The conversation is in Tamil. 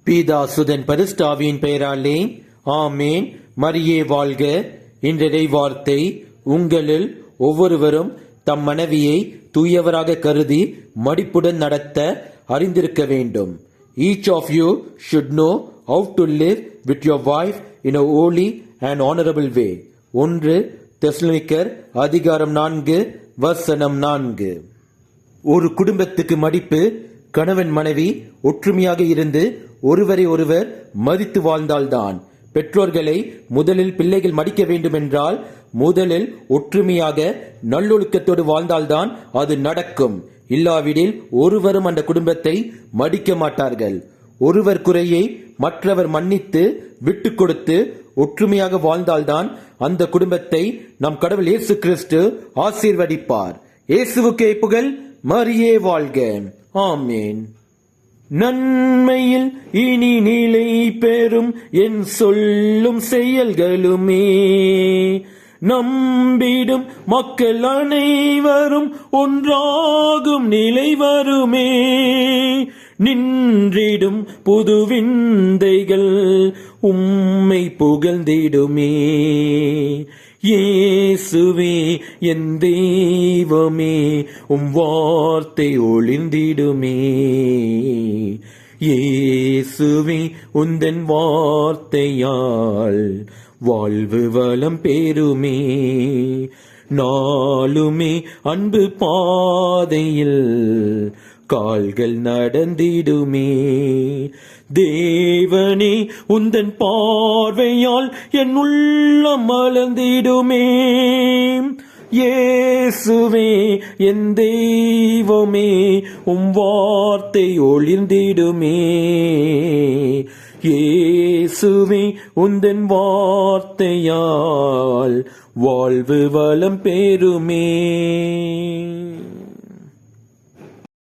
பீதா சுதன் பரிசுத்தாவியின் பெயராலே ஆமேன். மரியே வாழ்க. இன்றைய வார்த்தை, உங்களில் ஒவ்வொருவரும் தம் மனைவியை தூயவராக கருதி மடிப்புடன் நடத்த அறிந்திருக்க வேண்டும். Each of you should know how to live with your wife in a holy and honorable way. 1 தெசலோனிக்கர் அதிகாரம் 4 வசனம் 4. ஒரு குடும்பத்துக்கு மடிப்பு கணவன் மனைவி ஒற்றுமையாக இருந்து ஒருவரை ஒருவர் மதித்து வாழ்ந்தால்தான். பெற்றோர்களை முதலில் பிள்ளைகள் மதிக்க வேண்டும் என்றால் முதலில் ஒற்றுமையாக நல்லொழுக்கத்தோடு வாழ்ந்தால்தான் அது நடக்கும். இல்லாவிடில் ஒருவரும் அந்த குடும்பத்தை மதிக்க மாட்டார்கள். ஒருவர் குறையை மற்றவர் மன்னித்து விட்டு கொடுத்து ஒற்றுமையாக வாழ்ந்தால்தான் அந்த குடும்பத்தை நம் கடவுள் இயேசு கிறிஸ்து ஆசீர்வதிப்பார். இயேசுவுக்கே புகழ். மரியே வாழ்க. ஆமேன். நன்மையில் இனி நிலை பெறும் என் சொல்லும் செயல்களுமே, நம்பிடும் மக்கள் அனைவரும் ஒன்றாகும் நிலை வருமே. நின்றிடும் புது விந்தைகள் உம்மை புகழ்ந்திடுமே. இயேசுவே என் தெய்வமே, உம் வார்த்தை ஒளிந்திடுமே. இயேசுவே உந்தன் வார்த்தையால் வாழ்வு வளம் பெறுமே. நாளுமே அன்பு பாதையில் கால்கள் நடந்திடுமே. தேவனே உந்தன் பார்வையால் என் உள்ளம் மலர்ந்திடுமே. இயேசுவே என் தெய்வமே, உம் வார்த்தை ஒளிர்ந்திடுமே. இயேசுவே உந்தன் வார்த்தையால் வாழ்வு வளம் பெறுமே.